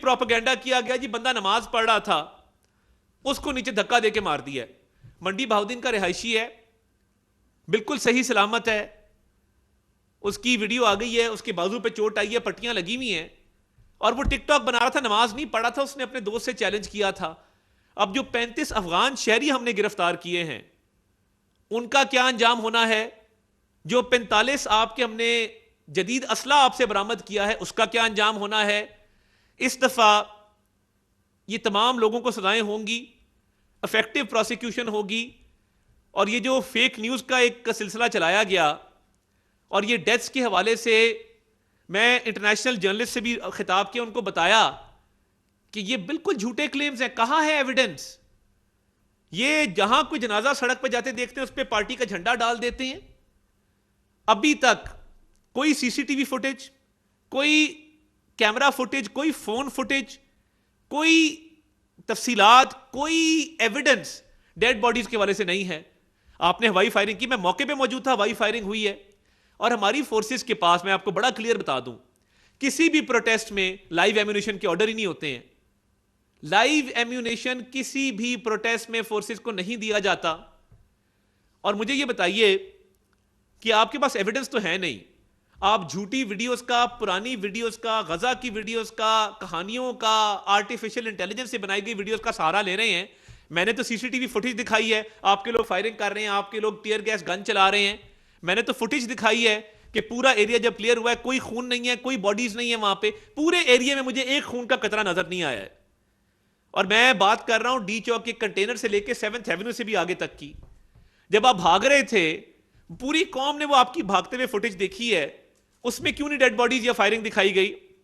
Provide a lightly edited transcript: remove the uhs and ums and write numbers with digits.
Propaganda کیا گیا جی بندہ نماز پڑھ رہا تھا, اس کو نیچے دھکا دے کے مار دیا. منڈی بہاؤدین کا رہائشی ہے, بالکل صحیح سلامت ہے, اس کی ویڈیو آ گئی ہے, اس کے بازو پہ چوٹ آئی ہے, پٹیاں لگی ہوئی ہیں, اور وہ ٹک ٹاک بنا رہا تھا, نماز نہیں پڑھا تھا, اس نے اپنے دوست سے چیلنج کیا تھا. اب جو 35 افغان شہری ہم نے گرفتار کیے ہیں, ان کا کیا انجام ہونا ہے؟ جو 45 آپ کے ہم نے جدید اسلحہ آپ سے برآمد کیا ہے, اس کا کیا انجام ہونا ہے؟ اس دفعہ یہ تمام لوگوں کو سزائیں ہوں گی, افیکٹو پروسیکیوشن ہوگی. اور یہ جو فیک نیوز کا ایک سلسلہ چلایا گیا, اور یہ ڈیتھس کے حوالے سے میں انٹرنیشنل جرنلسٹ سے بھی خطاب کیا, ان کو بتایا کہ یہ بالکل جھوٹے کلیمز ہیں. کہاں ہے ایویڈنس؟ یہ جہاں کوئی جنازہ سڑک پہ جاتے دیکھتے ہیں اس پہ پارٹی کا جھنڈا ڈال دیتے ہیں. ابھی تک کوئی سی سی ٹی وی فوٹیج, کوئی کیمرہ فوٹیج, کوئی فون فوٹیج, کوئی تفصیلات, کوئی ایویڈنس ڈیڈ باڈیز کے والے سے نہیں ہے. آپ نے ہوائی فائرنگ کی, میں موقع پہ موجود تھا, ہوائی فائرنگ ہوئی ہے, اور ہماری فورسز کے پاس, میں آپ کو بڑا کلیئر بتا دوں, کسی بھی پروٹیسٹ میں لائیو ایمونیشن کے آرڈر ہی نہیں ہوتے ہیں. لائیو ایمونیشن کسی بھی پروٹیسٹ میں فورسز کو نہیں دیا جاتا. اور مجھے یہ بتائیے کہ آپ کے پاس ایویڈنس تو ہے نہیں, آپ جھوٹی ویڈیوز کا, پرانی ویڈیوز کا, غزہ کی ویڈیوز کا, کہانیوں کا, آرٹیفیشل انٹیلیجنس سے بنائی گئی ویڈیوز کا سہارا لے رہے ہیں. میں نے تو سی سی ٹی وی فوٹیج دکھائی ہے, آپ کے لوگ فائرنگ کر رہے ہیں, آپ کے لوگ ٹیئر گیس گن چلا رہے ہیں. میں نے تو فوٹیج دکھائی ہے کہ پورا ایریا جب کلیئر ہوا ہے, کوئی خون نہیں ہے, کوئی باڈیز نہیں ہے وہاں پہ, پورے ایریا میں مجھے ایک خون کا قطرہ نظر نہیں آیا ہے. اور میں بات کر رہا ہوں ڈی چوک کے کنٹینر سے لے کے 7th ایونیو سے بھی آگے تک کی. جب آپ بھاگ رہے تھے, پوری قوم نے وہ آپ کی بھاگتے ہوئے فوٹیج دیکھی ہے, اس میں کیوں نہیں ڈیڈ باڈیز یا فائرنگ دکھائی گئی؟